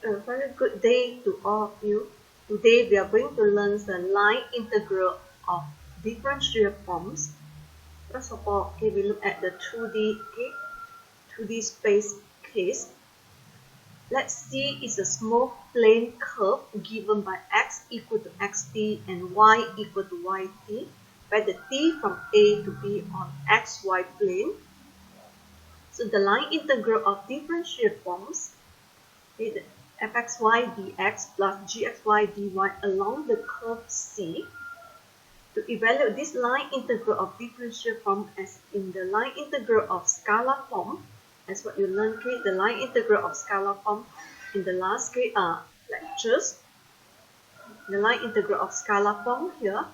A very good day to all of you. Today we are going to learn the line integral of differential forms. First of all, we look at the 2D space case. Let's see it's a smooth plane curve given by x equal to xt and y equal to yt, where the t from A to B on xy plane. So the line integral of differential forms is fxy dx plus gxy dy along the curve C. To evaluate this line integral of differential form as in the line integral of scalar form, as what you learned, the line integral of scalar form in the last lectures. The line integral of scalar form here,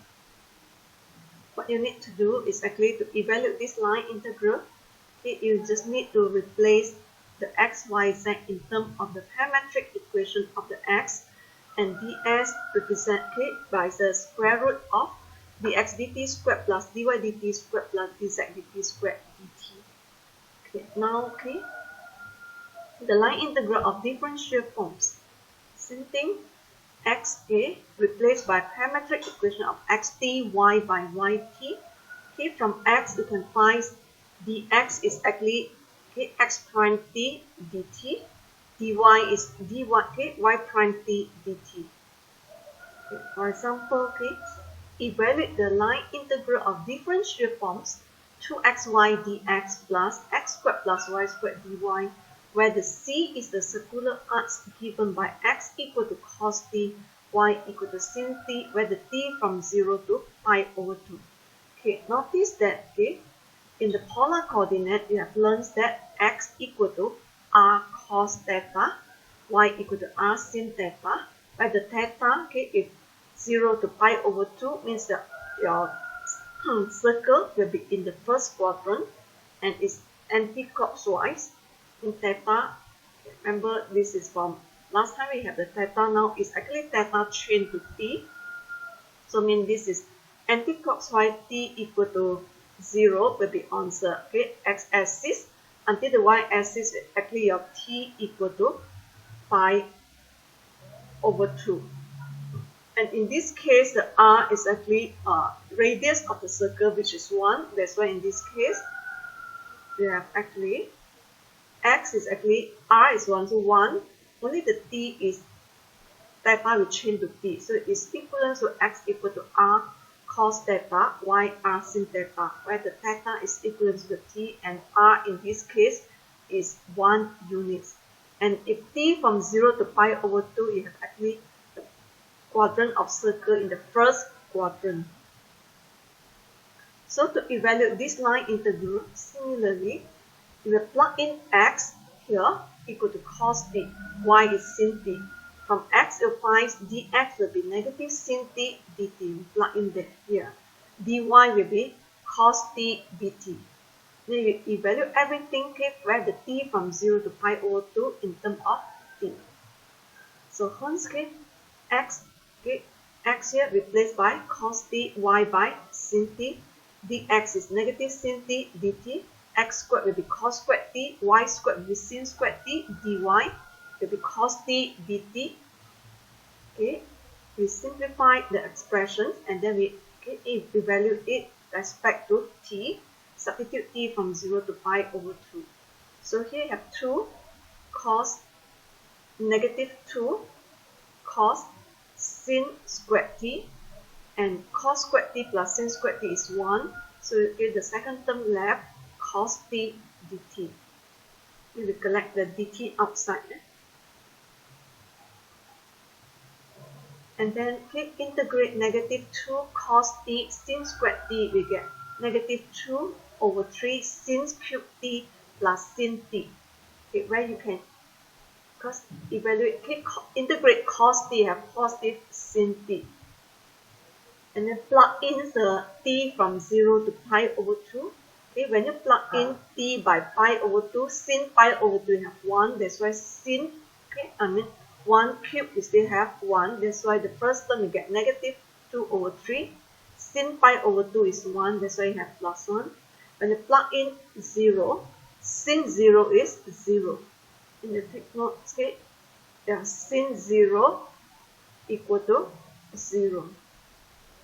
what you need to do is actually to evaluate this line integral, you just need to replace the x, y, z in terms of the parametric equation of the x, and ds represented by the square root of dx dt squared plus dy dt squared plus dz dt squared dt. Now, the line integral of differential forms. Same thing, x replaced by parametric equation of xt y by yt. From x you can find dx is actually x prime t dt, dy is dy y prime t dt. For example, evaluate the line integral of differential forms 2xy dx plus x squared plus y squared dy, where the c is the circular arc given by x equal to cos t, y equal to sin t, where the t from 0 to pi over 2. Notice that in the polar coordinate, we have learned that x equal to r cos theta, y equal to r sin theta, where the theta is 0 to pi over 2 means that your circle will be in the first quadrant and is anti-clockwise in theta. Remember, this is from last time we have the theta, now is actually theta changed to t. So mean this is anti-clockwise t equal to 0 will be on the x-axis until the y-axis is actually your t equal to pi over 2. And in this case, the r is actually radius of the circle, which is 1. That's why in this case, we have actually x is actually r is 1 to 1. Only the t is theta will change to t. So it is equivalent to x equal to r cos theta, y r sin theta, where the theta is equivalent to the t and r in this case is 1 unit. And if t from 0 to pi over 2, you have actually the quadrant of circle in the first quadrant. So to evaluate this line integral, similarly, we will plug in x here equal to cos t, y is sin t. From x, you'll find dx will be negative sin t dt. We plug in that here. dy will be cos t dt. Then you evaluate everything where the t from 0 to pi over 2 in terms of t. So hence x here replaced by cos t, y by sin t. Dx is negative sin t dt. X squared will be cos squared t, y squared will be sin squared t, dy will be cos t dt. We simplify the expressions and then we evaluate it respect to t. Substitute t from 0 to pi over 2. So here you have 2 cos negative 2 cos sin squared t, and cos squared t plus sin squared t is 1. So you get the second term left, cos t dt. We will collect the dt outside. And then integrate negative 2 cos t sin squared t, we get negative 2 over 3 sin cubed t plus sin t. Where you can evaluate, integrate cos t, have positive sin t. And then plug in the t from 0 to pi over 2. When you plug in t by pi over 2, sin pi over 2 you have 1. That's why sin, 1 cubed you still have 1. That's why the first term you get negative 2 over 3. Sin pi over 2 is 1. That's why you have plus 1. When you plug in 0, sin 0 is 0. In the take note, yeah, sin 0 equal to 0.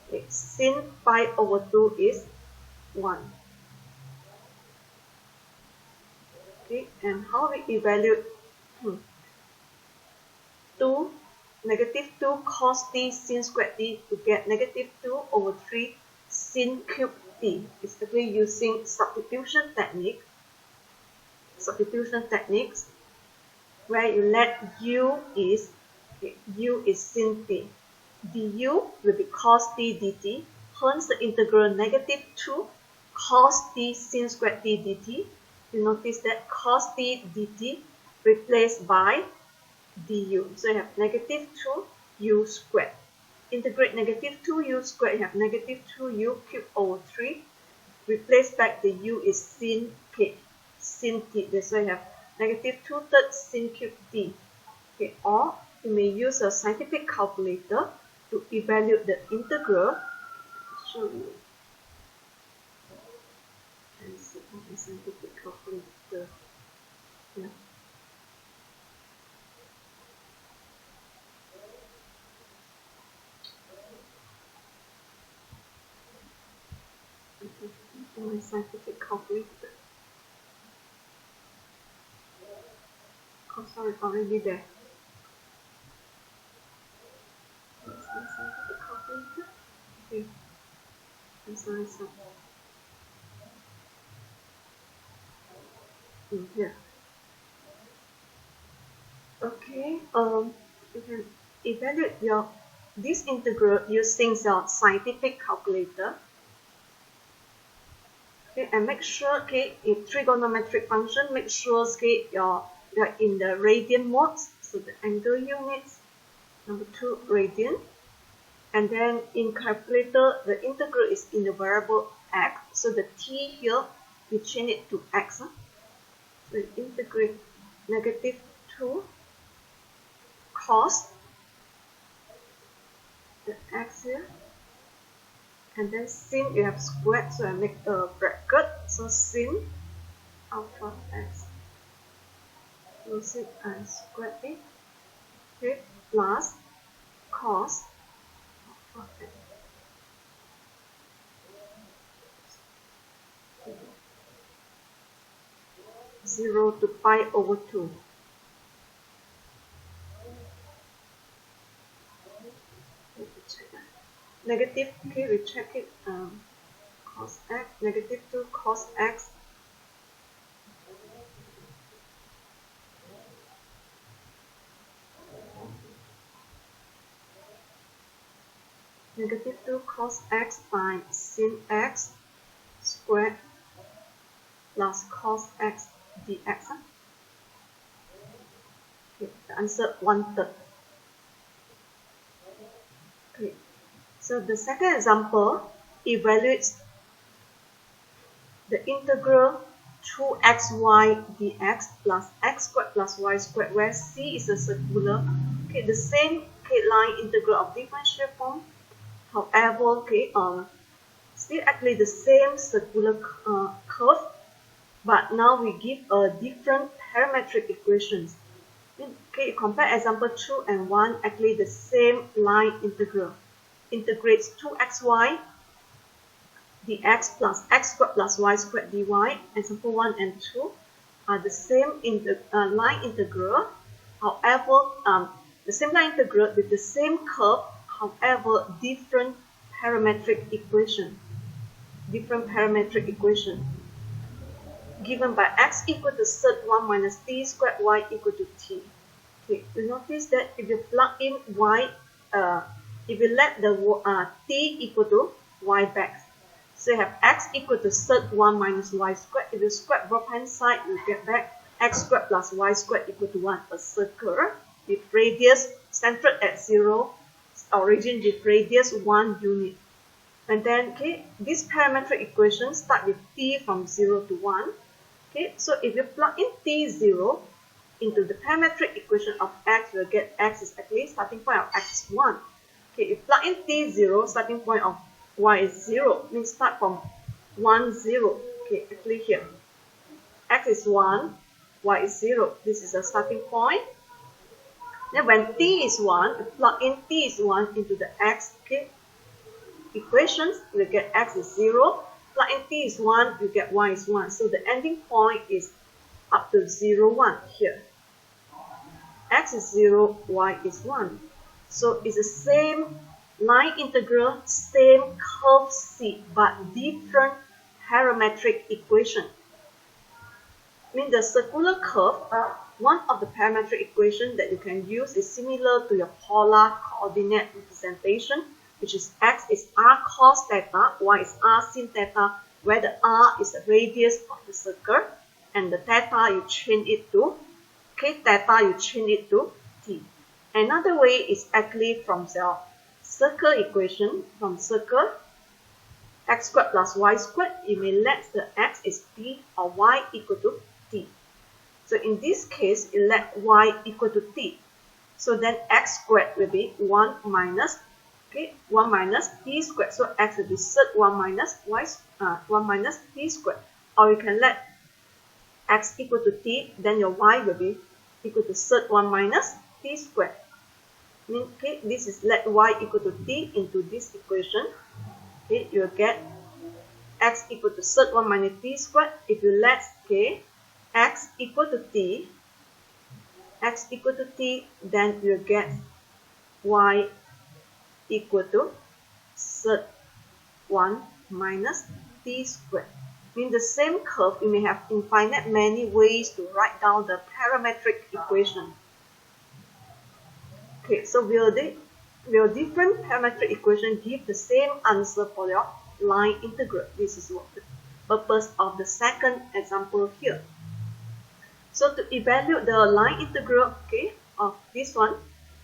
Okay, sin pi over 2 is 1. Okay, and how we evaluate 2, negative 2 cos t sin squared t to get negative 2 over 3 sin cube t. It's actually using substitution techniques where you let u is sin t. Du will be cos t dt, hence the integral negative 2 cos t sin squared t dt. You notice that cos t dt replaced by du. So you have negative 2u squared. Integrate negative 2u squared, you have negative 2u cubed over 3. Replace back the u is sin t. That's why you have negative 2/3 sin cube t. Okay, or you may use a scientific calculator to evaluate the integral. I'll show you. And see the scientific calculator. Yeah. My scientific calculator. Oh, sorry, already there. That's my scientific calculator. Okay. I'm sorry. Here. Okay. You can evaluate this integral using your scientific calculator. Okay, and make sure, okay, in trigonometric function, make sure, okay, you're in the radian mode. So the angle units, number 2, radian. And then in calculator, the integral is in the variable x. So the t here, we change it to x. So we integrate negative 2 cos the x here. And then sin, you have squared, so I make a bracket. So sin alpha x. So sin I squared it. Okay, plus cos alpha x. 0 to pi over 2. Negative, okay, we check it, cos x, negative 2 cos x. Negative 2 cos x by sin x squared plus cos x dx. Okay, the answer 1/3. Okay. So the second example evaluates the integral 2xy dx plus x squared plus y squared, where c is a circular. Okay, the same line integral of differential form. However, okay, still actually the same circular curve, but now we give a different parametric equations. Okay, compare example 2 and 1, actually the same line integral. Integrates 2xy dx plus x squared plus y squared dy. Example 1 and 2 are the same line integral. However, the same line integral with the same curve, however, different parametric equation. Given by x equal to sub 1 minus t squared y equal to t. Okay, you notice that if you plug in y, if you let the t equal to y back, so you have x equal to sub 1 minus y squared. If you square both hand side, you get back x squared plus y squared equal to 1. A circle with radius centered at 0, origin with radius 1 unit. And then, okay, this parametric equation start with t from 0 to 1. Okay, so if you plug in t0 into the parametric equation of x, you will get x is actually starting point of x is 1. Okay, if you plug in t0, starting point of y is 0, means start from 1, 0. Okay, actually here, x is 1, y is 0. This is a starting point. Then when t is 1, plug in t is 1 into the x equations, you get x is 0. Plug in t is 1, you get y is 1. So the ending point is up to 0, 1 here. X is 0, y is 1. So it's the same line integral, same curve C, but different parametric equation. Mean the circular curve, one of the parametric equation that you can use is similar to your polar coordinate representation, which is x is r cos theta, y is r sin theta, where the r is the radius of the circle, and the theta you change it to, theta you change it to t. Another way is actually from the circle equation, from circle x squared plus y squared, you may let the x is t or y equal to t. So in this case, you let y equal to t. So then x squared will be 1 minus, 1 minus t squared. So x will be sub 1 minus y, 1 minus t squared. Or you can let x equal to t, then your y will be equal to sub 1 minus t squared. This is let y equal to t into this equation. You'll get x equal to sub 1 minus t squared. If you let x equal to t, then you'll get y equal to sub 1 minus t squared. In the same curve, you may have infinite many ways to write down the parametric equation. So will different parametric equation give the same answer for your line integral? This is what the purpose of the second example here. So to evaluate the line integral, of this one,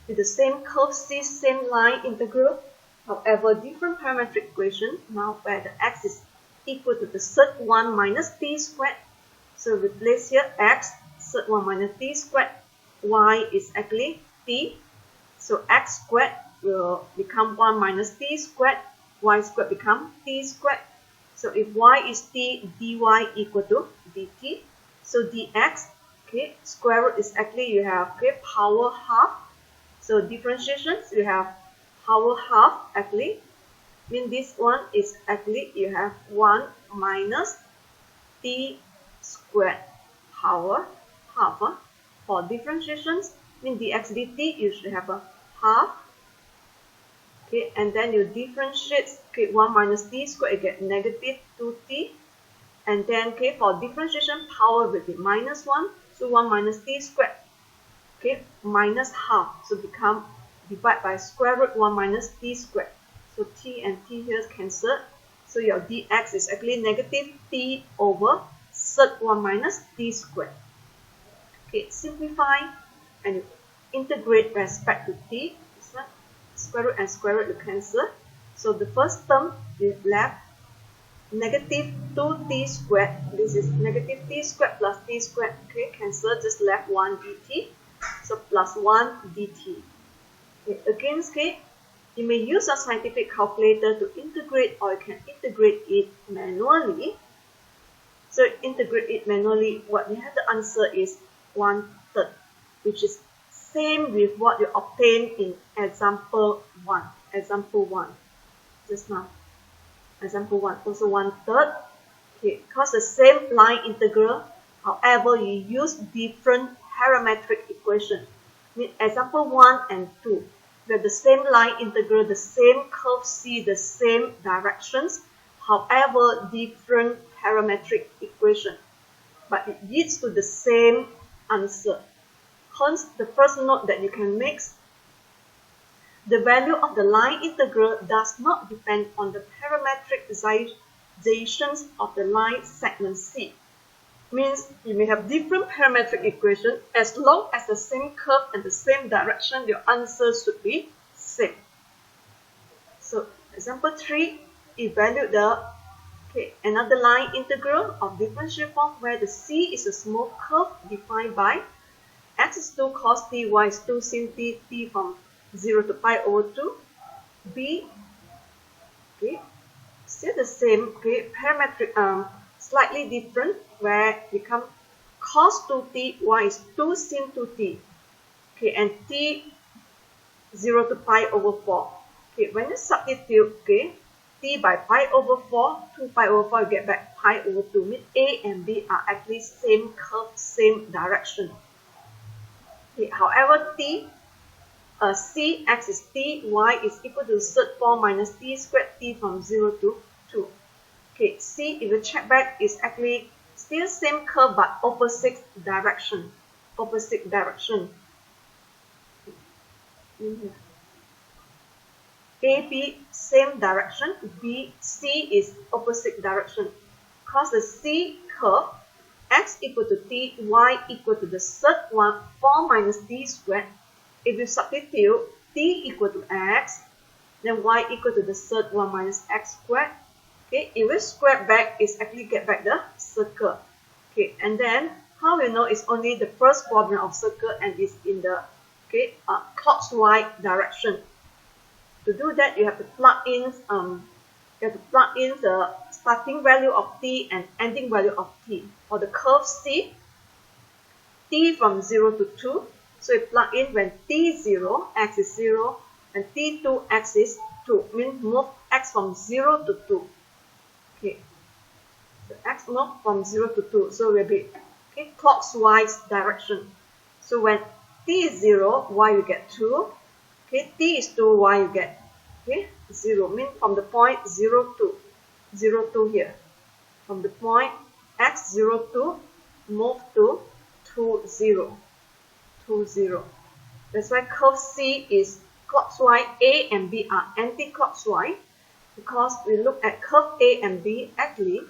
with the same curve C, same line integral, however, different parametric equation, now where the x is equal to the sub 1 minus t squared. So replace here x, sub 1 minus t squared, y is actually t. So x squared will become 1 minus t squared, y squared become t squared. So if y is t, dy equal to dt. So dx, square root is actually you have power half. So differentiations, you have power half actually. Mean this one is actually you have 1 minus t squared power half. For differentiations, mean dx dt, you should have a half. And then you differentiate 1 minus t squared, you get negative 2t. And then for differentiation, power will be minus 1. So 1 minus t squared, minus half. So become divide by square root 1 minus t squared. So t and t here is cancelled. So your dx is actually negative t over sub 1 minus t squared. Simplify and you integrate respect to t. Square root and square root you cancel. So the first term is left negative 2t squared. This is negative t squared plus t squared. Cancel, just left 1 dt. So plus 1 dt. Again, you may use a scientific calculator to integrate, or you can integrate it manually. So integrate it manually, what you have the answer is 1/3, which is same with what you obtained in example 1. Example 1 just now. Example 1 also 1/3. Because the same line integral, however you use different parametric equation. Example 1 and 2, we have the same line integral, the same curve C, the same directions, however different parametric equation, but it leads to the same answer. Hence, the first note that you can make, the value of the line integral does not depend on the parametricizations of the line segment C. Means you may have different parametric equation, as long as the same curve and the same direction, your answer should be same. So example 3, evaluate the another line integral of differential form where the C is a smooth curve defined by x is 2 cos t, y is 2 sin t, t from 0 to pi over 2. B, still the same, parametric, slightly different, where become cos 2t, y is 2 sin 2t. Okay, and t 0 to pi over 4. Okay, when you substitute, okay, t by pi over 4, 2 pi over 4, you get back pi over 2. Means A and B are actually same curve, same direction. Okay, however, C x is t, y is equal to third 4 minus t squared t from 0 to 2. Okay, C, if you check back, is actually still same curve but opposite direction. Opposite direction. A, B, same direction. B, C is opposite direction. Because the C curve, x equal to t, y equal to the third one, 4 minus t squared. If you substitute t equal to x, then y equal to the third one minus x squared. Okay, if we square back, it's actually get back the circle. Okay, and then how we know it's only the first quadrant of circle and it's in the clockwise direction. To do that, you have to plug in the starting value of t and ending value of t. For the curve C, t from 0 to 2. So you plug in when t0, x is 0, and t2, x is 2. Means move x from 0 to 2. Okay. So x move from 0 to 2. So will be clockwise direction. So when t is 0, y you get 2. Okay, t is 2, y you get 0. Means from the point 0, 2. 0, 2 here. From the point x 0, 2, move to 2, 0. 2, 0. That's why curve C is clockwise, A and B are anti-clockwise. Because we look at curve A and B, actually,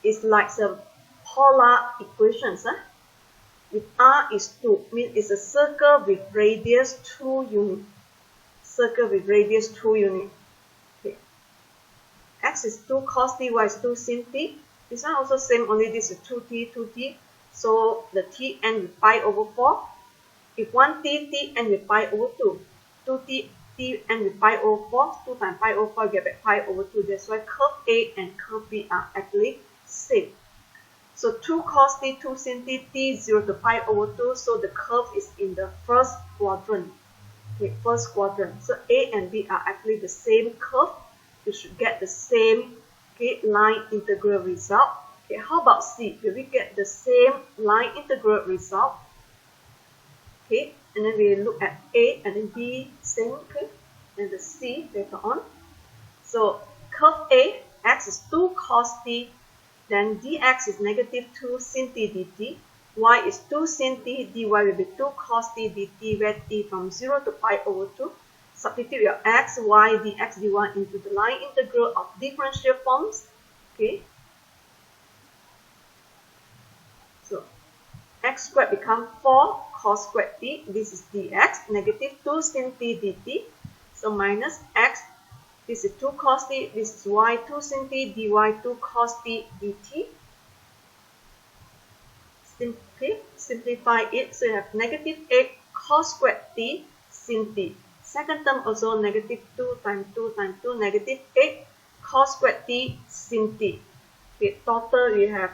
it's like the polar equations. If R is 2, means it's a circle with radius 2 units. Circle with radius 2 units. Okay. X is 2 cos t, y is 2 sin t. This one also same, only this is 2t, 2t. So the t end with pi over 4. If 1t, t end with pi over 2. 2t, t end with pi over 4. 2 times pi over 4, you get back pi over 2. That's why curve A and curve B are actually same. So 2 cos t, 2 sin t, t 0 to pi over 2. So the curve is in the first quadrant. Okay, first quadrant. So A and B are actually the same curve. You should get the same line integral result. Okay, how about C? Will we get the same line integral result? Okay, and then we look at A and then B, same, okay, and the C later on. So curve A, x is 2 cos t, then dx is negative 2 sin t dt, y is 2 sin t, dy will be 2 cos t dt, where t from 0 to pi over 2. Substitute your x, y, dx, dy into the line integral of differential forms. Okay. So x squared become 4 cos squared t. This is dx, negative 2 sin t dt. So minus x, this is 2 cos t, this is y, 2 sin t, dy, 2 cos t dt. Simplify it, so you have negative 8 cos squared t sin t. Second term also negative 2 times 2 times 2, negative 8 cos squared t sin t. Okay, total you have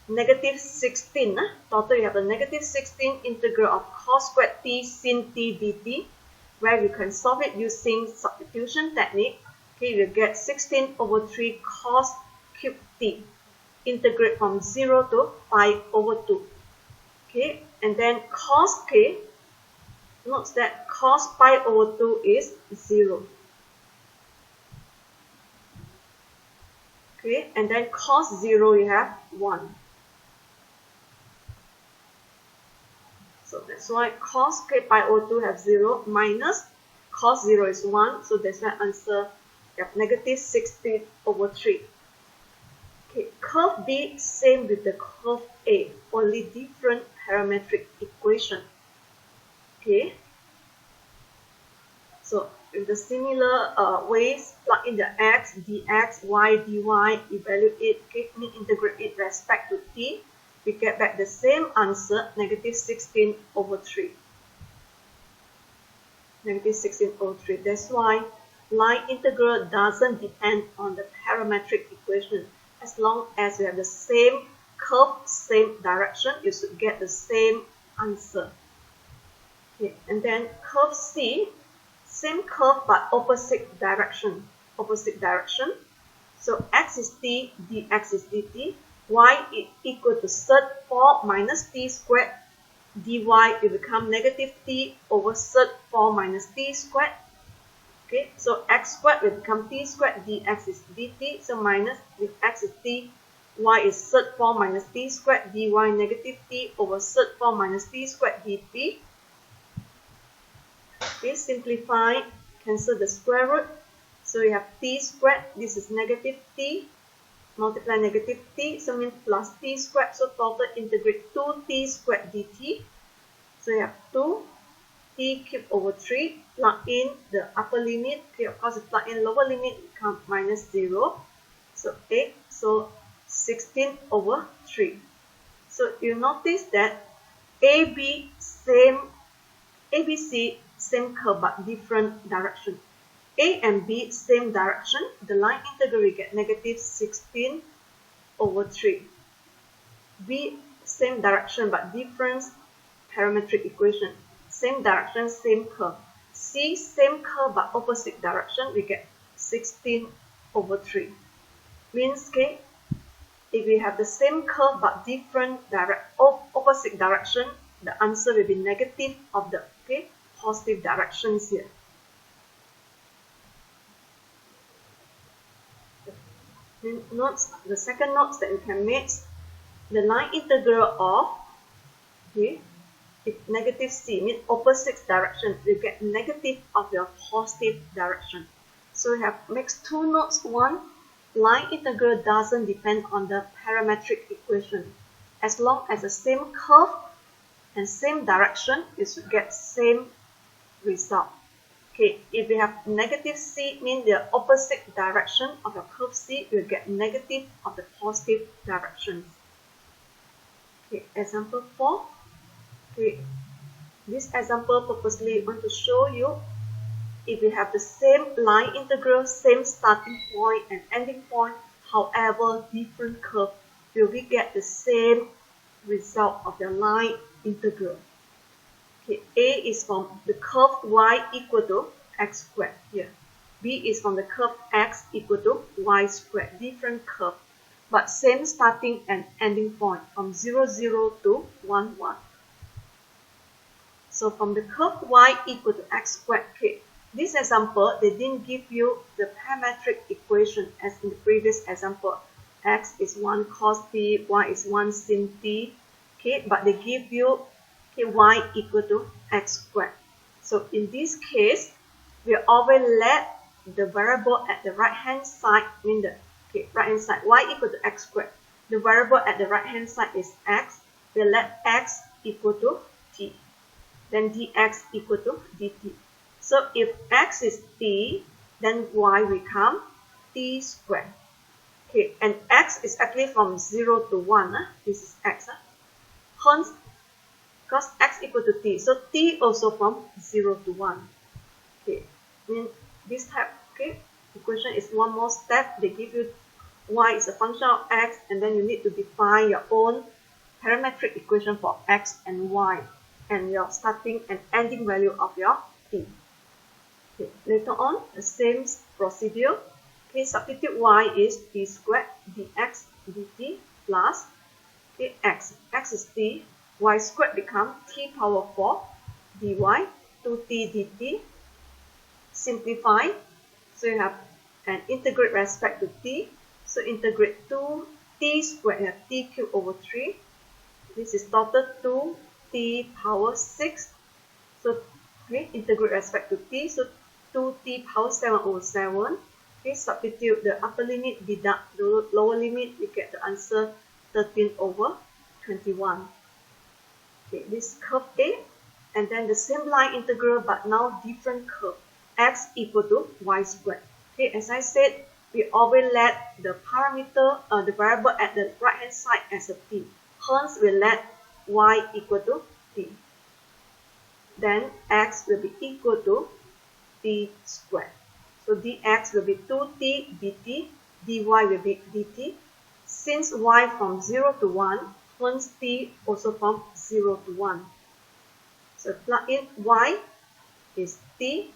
negative 16. Total you have a negative 16 integral of cos squared t sin t dt, where you can solve it using substitution technique. Okay, you get 16 over 3 cos cube t. Integrate from 0 to pi over 2. Okay, and then cos k, note that cos pi over 2 is 0. Okay, and then cos 0 you have 1. So that's why cos k pi over 2 have 0, minus cos 0 is 1. So that's why answer you have negative 16 over 3. Okay, curve B same with the curve A, only different parametric equation. Okay, so in the similar ways, plug in the x, dx, y, dy, evaluate it, integrate it respect to t, we get back the same answer, negative 16 over 3. Negative 16 over 3. That's why line integral doesn't depend on the parametric equation. As long as you have the same curve, same direction, you should get the same answer. Okay. Okay, and then curve C, same curve but opposite direction. Opposite direction. So x is t, dx is dt. Y is equal to sud 4 minus t squared. Dy will become negative t over sud 4 minus t squared. Okay, so x squared will become t squared, dx is dt. So minus, if x is t, y is sud 4 minus t squared, dy negative t over sud 4 minus t squared dt. Okay, simplify, cancel the square root. So you have t squared, this is negative t, multiply negative t, so means plus t squared, so total integrate 2t squared dt. So you have 2 t cubed over 3, plug in the upper limit, okay, of course if plug in lower limit, it becomes minus 0, so 8, so 16 over 3. So you notice that ABC same curve but different direction. A and B same direction, the line integral will get negative 16 over 3. B same direction but different parametric equation. Same direction, same curve. C same curve but opposite direction, we get 16 over 3. Means, okay, if we have the same curve but different opposite direction, the answer will be negative of the positive directions here. Notes, the second notes that we can make, the line integral of if negative c means opposite direction, we get negative of your positive direction. So we have makes two notes. One, line integral doesn't depend on the parametric equation. As long as the same curve and same direction, you should get same result. Okay, if we have negative c means the opposite direction of your curve c, you will get negative of the positive direction. Okay, example 4. Okay, this example purposely want to show you if we have the same line integral, same starting point and ending point, however different curve, will we get the same result of the line integral. Okay, A is from the curve y equal to x squared here. B is from the curve x equal to y squared, different curve, but same starting and ending point from 0, 0 to 1, 1. So from the curve y equal to x squared, okay, this example, they didn't give you the parametric equation as in the previous example. X is 1 cos t, y is 1 sin t, okay, but they give you y equal to x squared. So in this case, we always let the variable at the right hand side, mean the right hand side, y equal to x squared. The variable at the right hand side is x. We let x equal to t. Then dx equal to dt. So if x is t, then y become t squared. Okay, and x is actually from 0 to 1. This is x. Hence, because x equal to t, so t also from 0 to 1. Okay, in this type, okay, equation is one more step. They give you y is a function of x, and then you need to define your own parametric equation for x and y, and your starting and ending value of your t. Okay, later on, the same procedure. Okay, substitute y is t squared dx dt plus x. X is t. Y squared become t power 4 dy 2t dt. Simplify. So you have an integrate respect to t. So integrate 2t squared, you have t cubed over 3. This is total 2t power 6. So integrate respect to t. So 2t power 7 over 7. Okay, substitute the upper limit, deduct the lower limit, you get the answer 13 over 21. Okay, this curve A, and then the same line integral but now different curve, x equal to y squared. Okay, as I said, we always let the parameter, the variable at the right hand side as a t. Hence, we let y equal to t. Then x will be equal to t squared. So dx will be 2t dt, dy will be dt. Since y from 0 to 1, hence t also from 0 to 1. So plug in y is t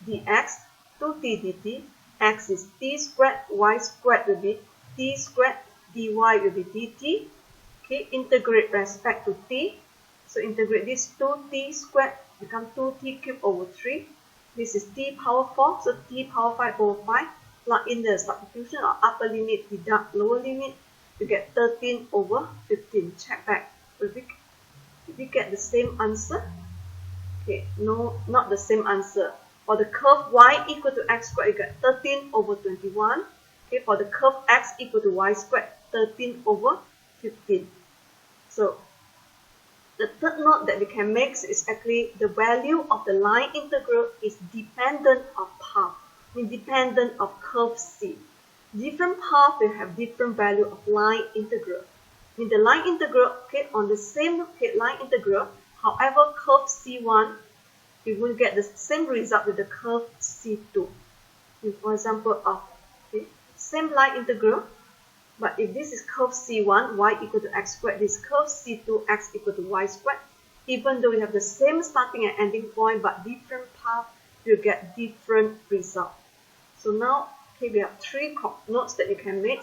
dx, 2t dt, x is t squared, y squared will be t squared, dy will be dt. Okay, integrate respect to t. So integrate this 2t squared become 2t cubed over 3. This is t power 4, so t power 5 over 5. Plug in the substitution or upper limit, deduct lower limit, you get 13 over 15. Check back. Did we get the same answer? Okay, no, not the same answer. For the curve y equal to x squared, you get 13 over 21. Okay, for the curve x equal to y squared, 13 over 15. So the third note that we can make is actually the value of the line integral is dependent of path, independent of curve C. Different path will have different value of line integral. In the line integral, okay, on the same line integral, however, curve C1, we will get the same result with the curve C2. For example, okay, same line integral, but if this is curve C1, y equal to x squared, this curve C2, x equal to y squared, even though we have the same starting and ending point, but different path, you'll get different result. So now, okay, we have three notes that you can make.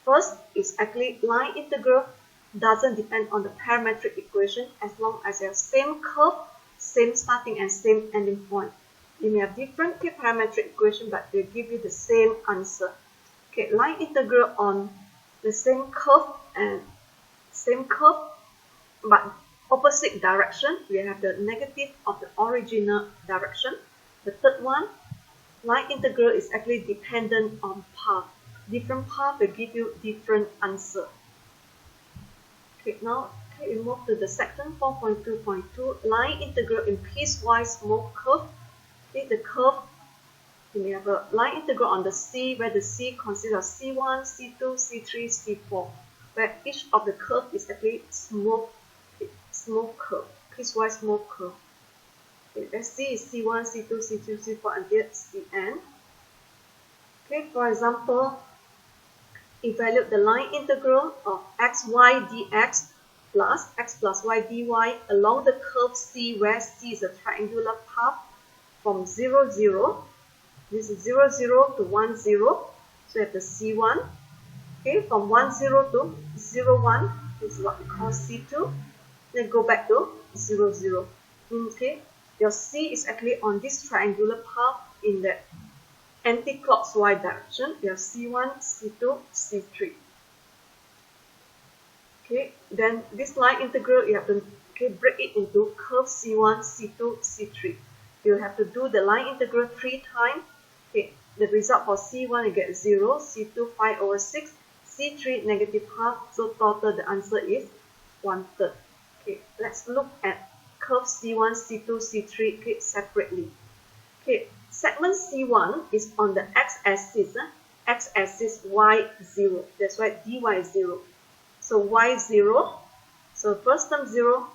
First is actually line integral doesn't depend on the parametric equation as long as you have same curve, same starting and same ending point. You may have different parametric equation, but they give you the same answer. Okay, line integral on the same curve, but opposite direction. We have the negative of the original direction. The third one, line integral is actually dependent on path. Different path will give you different answer. Okay, now we move to the section 4.2.2, line integral in piecewise smooth curve. Okay, the curve, we have a line integral on the C, where the C consists of C1, C2, C3, C4, where each of the curve is actually smooth curve, piecewise smooth curve. Okay, let's see is C1, C2, C3, C4 until Cn. Okay, for example, evaluate the line integral of xy dx plus x plus y dy along the curve C, where C is a triangular path from 0, 0. This is 0, 0 to 1, 0. So you have the C1. Okay, from 1, 0 to 0, 1. This is what we call C2. Then go back to 0, 0. Okay, your C is actually on this triangular path in the anti-clockwise direction. You have C1, C2, C3. Okay, then this line integral, you have to break it into curve C1, C2, C3. You have to do the line integral 3 times. Okay, the result for C1 you get 0, C2 5 over 6, C3 negative half. So total the answer is 1/3. Okay, let's look at curve C1, C2, C3 okay, separately. Okay, segment C1 is on the x-axis, x-axis y0. That's why dy is 0. So y0, so first term 0,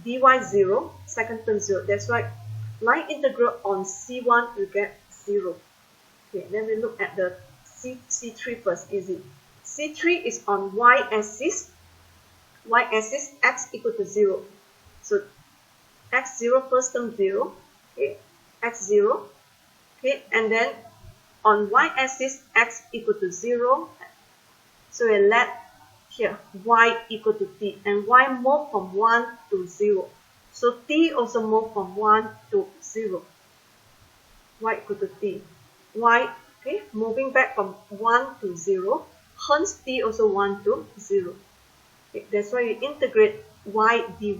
dy 0, second term 0. That's why line integral on C1 you get 0. Okay, then we look at the C3 first, easy. C3 is on y-axis, x equal to 0. So x0 first term 0, okay, x0, okay, and then on y-axis x equal to 0. So we let here y equal to t, and y move from 1 to 0. So t also move from 1 to 0. Y equal to t. Y, okay, moving back from 1 to 0. Hence t also 1 to 0. Okay, that's why you integrate y dy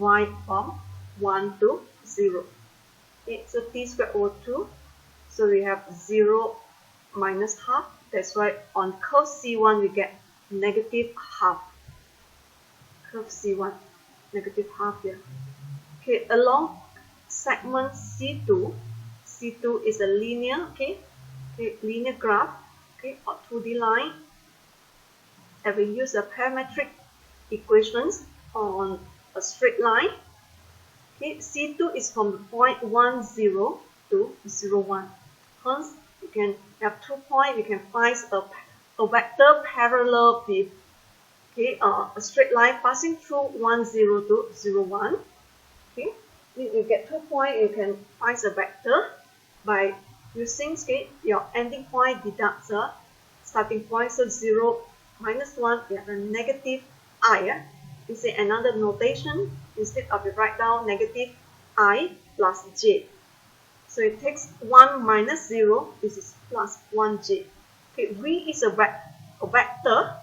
from 1 to 0. Okay, so t squared over 2. So we have 0 minus half. That's why on curve C1 we get negative half. Curve C1, negative half here. Okay, along segment C2, C2 is a linear, okay, linear graph, okay, or 2D line. And we use a parametric equations on a straight line. Okay, C2 is from the point 1, 0 to 0, 1. Hence, you can have 2 points. We can find a vector parallel with a straight line passing through 1, 0 to 0, 1. Okay, You get 2 points, you can find a vector by using your ending point deducts a starting point. So 0 minus 1, you have a negative I. You say another notation, instead of you write down negative I plus j. So it takes 1 minus 0, this is plus 1j. Okay, V is a vector.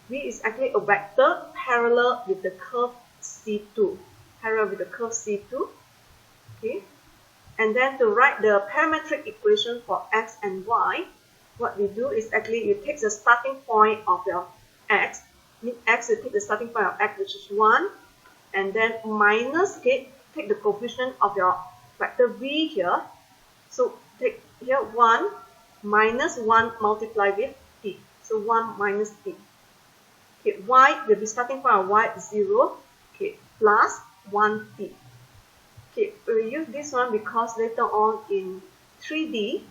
V is actually a vector parallel with the curve C2. Parallel with the curve C2. Okay. And then to write the parametric equation for x and y, what we do is actually you take the starting point of your x. You take the starting point of x, which is 1, and then minus, okay, take the coefficient of your vector v here. So take here 1 minus 1 multiplied with t. So 1 minus t. Okay, y will be starting point of y 0, okay, plus 1t. Okay, we use this one because later on in 3D,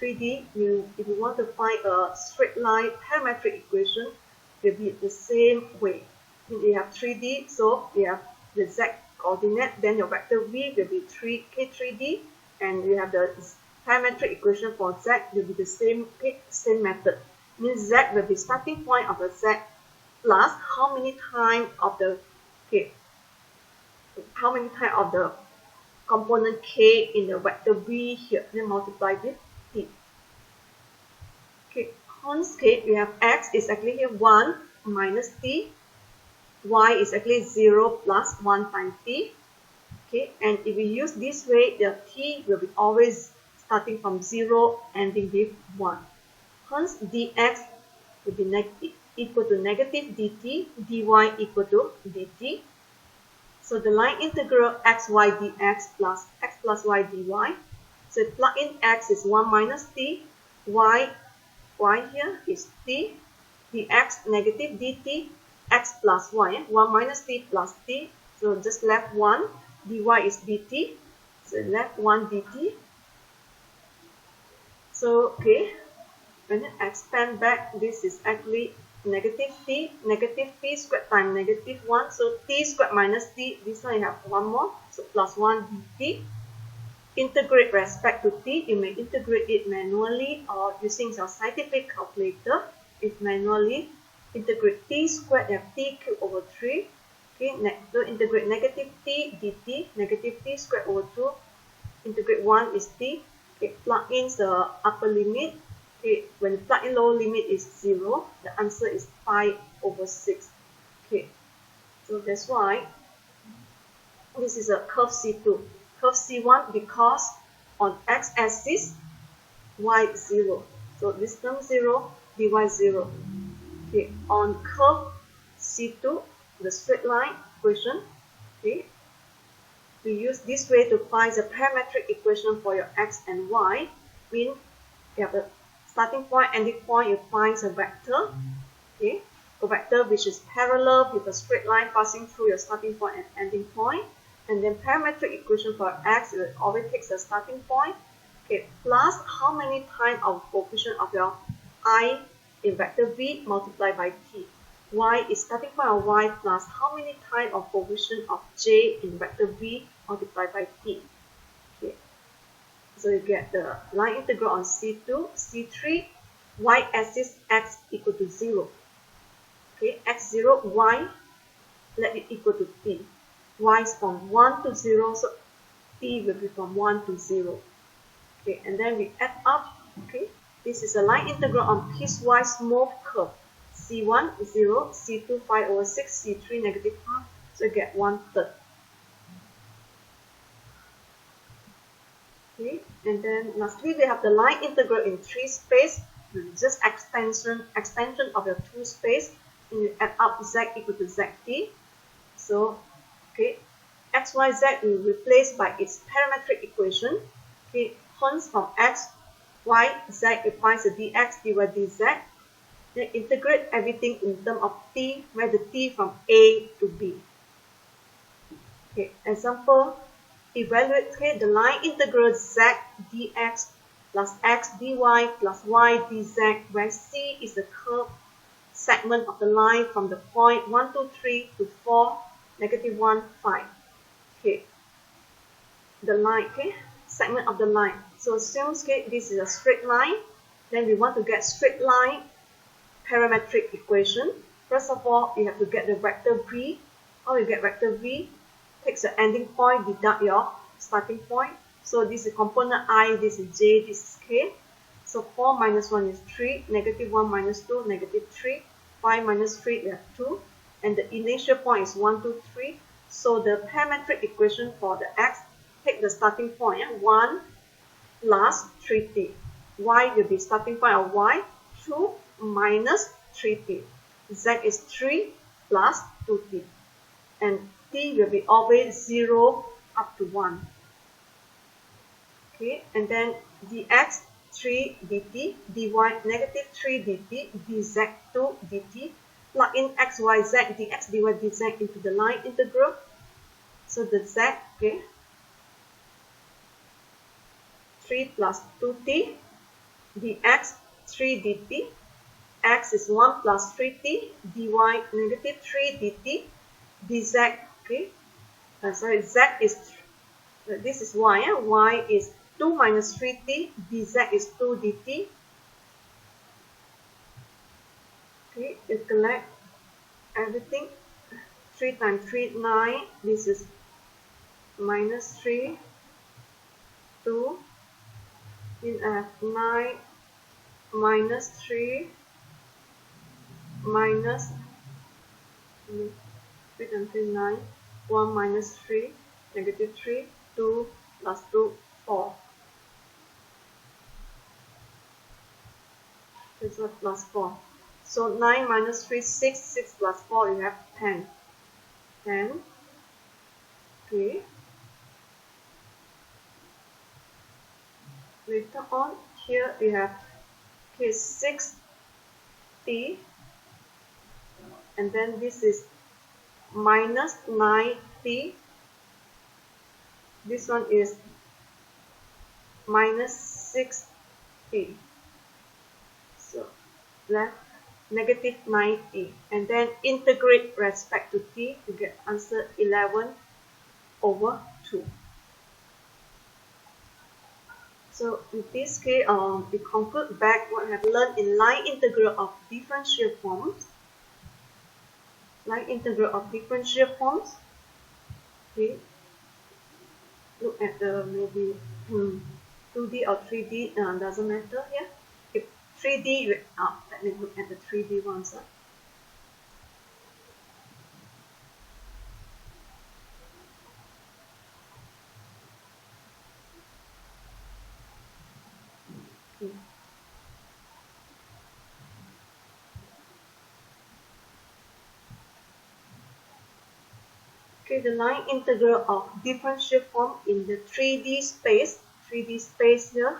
if you want to find a straight line parametric equation, will be the same way. We have 3D, so we have the z coordinate, then your vector v will be 3D, and you have the parametric equation for z will be the same method. Means z will be starting point of the z plus how many times of the component k in the vector v here, then multiply with t. Okay, hence we have x is actually here 1 minus t, y is actually 0 plus 1 times t. Okay, and if we use this way, the t will be always starting from 0, ending with 1. Hence dx will be equal to negative dt, dy equal to dt. So the line integral xy dx plus x plus y dy. So plug in x is 1 minus t, y here is t, dx negative dt, x plus y, 1 minus t plus t. So just left 1, dy is dt, so left 1 dt. So okay, when I expand back, this is actually negative t squared times negative 1, so t squared minus t, this one you have one more, so plus 1 dt. Integrate respect to t, you may integrate it manually or using your scientific calculator. If manually, integrate t squared, you have t cubed over 3. Okay, so integrate negative t dt, negative t squared over 2, integrate 1 is t. Okay, plug in the upper limit. Okay, when you plug in lower limit is 0, the answer is 5 over 6. Okay, so that's why this is a curve C2. Curve C1 because on x-axis, y 0. So this term 0, dy 0. Okay, on curve C2, the straight line equation, okay, we use this way to find the parametric equation for your x and y. Mean you have a starting point, ending point, you find a vector, okay, a vector which is parallel with a straight line passing through your starting point and ending point, and then parametric equation for x, it always takes the starting point, okay, plus how many times of coefficient of your I in vector v multiplied by t. Y is starting point of y plus how many times of coefficient of j in vector v multiplied by t. Okay. So you get the line integral on C2, C3, y-axis x equal to 0. Okay, x0, y, let it equal to t. Y is from 1 to 0, so t will be from 1 to 0. Okay, and then we add up. Okay, this is a line integral on piecewise smooth curve. C1 0, C2 5 over 6, C3 negative half, so you get 1/3. Okay, and then lastly we have the line integral in 3 space, just extension of your 2 space, and you add up z equal to zt. So okay, x, y, z will replace by its parametric equation. Okay, hence from x, y, z it finds the dx, dy, dz. Then integrate everything in terms of t, where the t from a to b. Okay, example, evaluate the line integral z dx plus x dy plus y dz, where c is the curve segment of the line from the point 1, 2, 3 to 4, negative 1, 5. Okay, the line, okay, segment of the line. So assume, okay, this is a straight line. Then we want to get straight line parametric equation. First of all, you have to get the vector v. How you get vector v? Take the ending point, deduct your starting point. So this is component I, this is j, this is k. So 4 minus 1 is 3, negative 1 minus 2, negative 3, 5 minus 3, we have 2. And the initial point is 1, 2, 3. So the parametric equation for the x, take the starting point, 1 plus 3t. Y will be starting point of y, 2 minus 3t. Z is 3 plus 2t. And t will be always 0 up to 1. Okay, and then dx 3 dt, dy negative 3 dt, dz 2 dt. Plug in x, y, z, dx, dy, dz into the line integral. So the z, okay, 3 plus 2t, dx 3 dt, x is 1 plus 3t, dy negative 3 dt, dz, okay, z is, this is y, y is 2 minus 3t, dz is 2 dt. Okay, you collect everything. 3 times 3, 9. This is minus 3, 2. Then I have 9 minus 3 minus 3 times 3, 9. 1 minus 3, negative 3, 2 plus 2, 4. This is plus 4. So 9 minus 3, 6, 6 plus 4, you have 10. 10. Okay. Later on, here we have, okay, 6t. And then this is minus 9t. This one is minus 6t. So left negative 9t. And then integrate respect to t to get answer 11 over 2. So in this case, we conclude back what we have learned in line integral of differential forms. Line integral of differential forms. Okay. Look at the maybe 2D or 3D, doesn't matter here. If 3D, let me look at the 3D ones. Okay, the line integral of differential form in the 3D space here.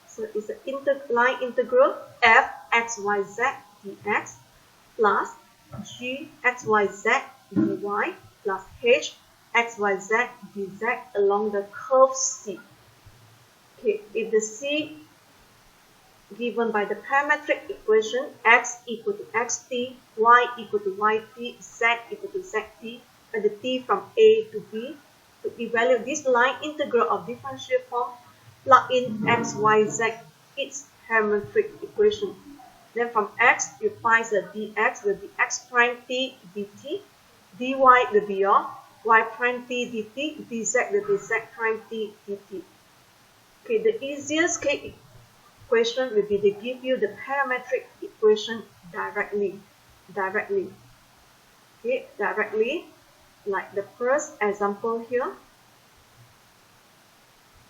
So it's a line integral f x y z dx plus g x y z dy plus h x y z dz along the curve C. Okay, if the C given by the parametric equation x equal to xt, y equal to yt, z equal to zt, and the t from a to b, to evaluate this line integral of differential form, plug in x, y, z, its parametric equation. Then from x, you find the dx will be x prime t dt, dy will be your y prime t dt, dz will be z prime t dt. Okay, the easiest case equation will be they give you the parametric equation directly. Okay, directly, like the first example here.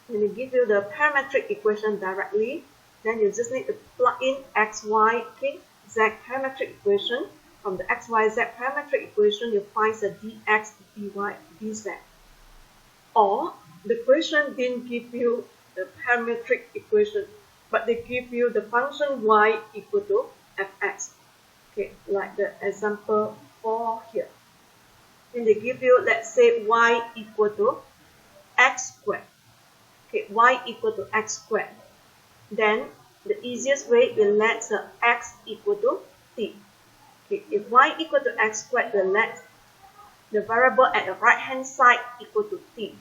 When they give you the parametric equation directly, then you just need to plug in x, y, okay, z parametric equation. From the x, y, z parametric equation, you find the dx, dy, dz. Or the question didn't give you the parametric equation, but they give you the function y equal to fx. Okay, like the example 4 here. Then they give you, let's say, y equal to x squared. Okay, y equal to x squared. Then the easiest way is let x equal to t. Okay, if y equal to x squared, then let the variable at the right hand side equal to t.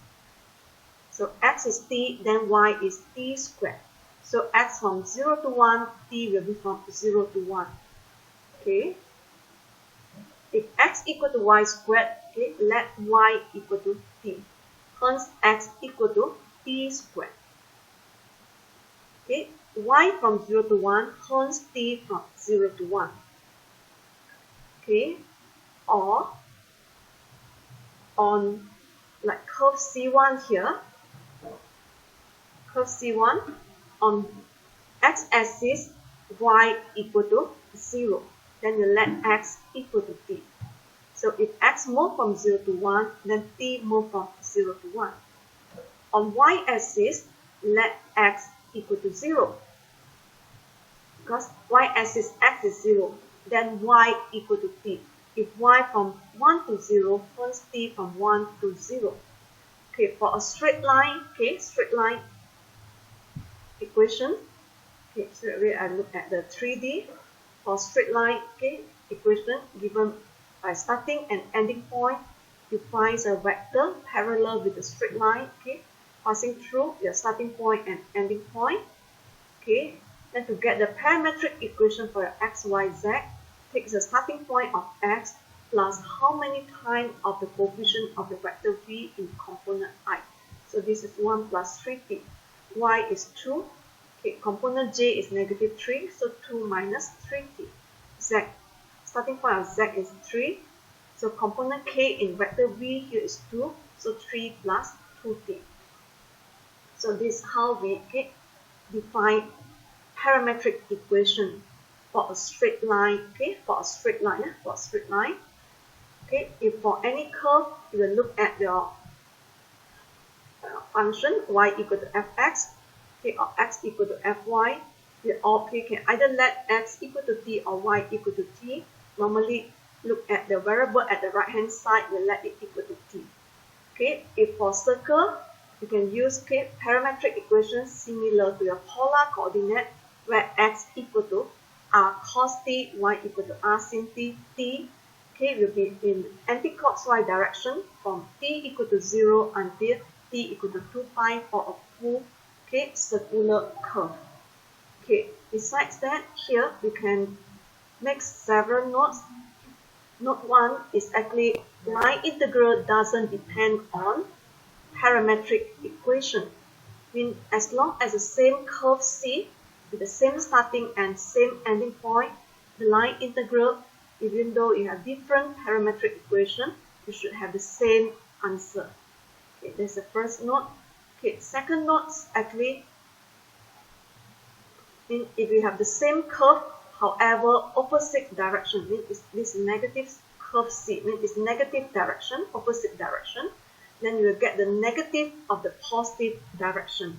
So x is t, then y is t squared. So x from 0 to 1, t will be from 0 to 1. Okay. If x equal to y squared, okay, let y equal to t. Hence x equal to t squared. Okay, y from 0 to 1, hence t from 0 to 1. Okay, or on like curve C1 here, curve C1 on x-axis y equal to 0, then you let x equal to t. So if x move from 0 to 1, then t move from 0 to 1. On y-axis, let x equal to 0. Because y-axis x is 0, then y equal to t. If y from 1 to 0, hence t from 1 to 0. Okay, for a straight line, okay, straight line equation. Okay, so I look at the 3D. For straight line, okay, equation given by starting and ending point, you find a vector parallel with the straight line, okay, passing through your starting point and ending point. Okay, then to get the parametric equation for your x, y, z, take the starting point of x plus how many times of the coefficient of the vector v in component I. So this is 1 plus 3t. Y is 2. Okay, component j is negative 3, so 2 minus 3t. Z, starting point of z is 3. So component k in vector v here is 2, so 3 plus 2t. So this is how we define parametric equation for a straight line. Okay, for a straight line, Okay, if for any curve, you will look at your function y equal to fx, okay, or x equal to fy. You can either let x equal to t or y equal to t. Normally, look at the variable at the right hand side, you let it equal to t. Okay, if for circle, you can use parametric equation similar to your polar coordinate, where x equal to r cos t, y equal to r sin t, t will be in anti-clockwise direction from t equal to 0 until t equal to 2 pi for a full circular curve. Okay, besides that, here we can make several notes. Note 1 is actually line integral doesn't depend on parametric equation. Mean as long as the same curve C with the same starting and same ending point, the line integral, even though you have different parametric equation, you should have the same answer. Okay, that's the first note. Okay, second note actually, if you have the same curve, however opposite direction, means this negative curve C, means it's negative direction, opposite direction, then you will get the negative of the positive direction.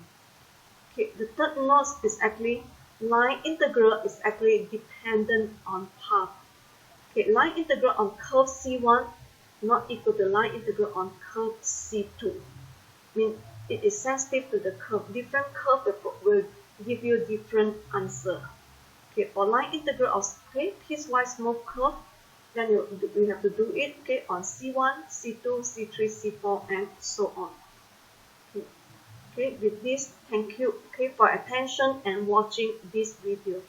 Okay, the third note is actually line integral is actually dependent on path. Okay, line integral on curve C1 not equal to line integral on curve C2. Means it is sensitive to the curve. Different curve will give you different answer. Okay, for line integral of piecewise smooth curve, then you have to do it on C1, C2, C3, C4, and so on. Okay, with this, thank you for attention and watching this video.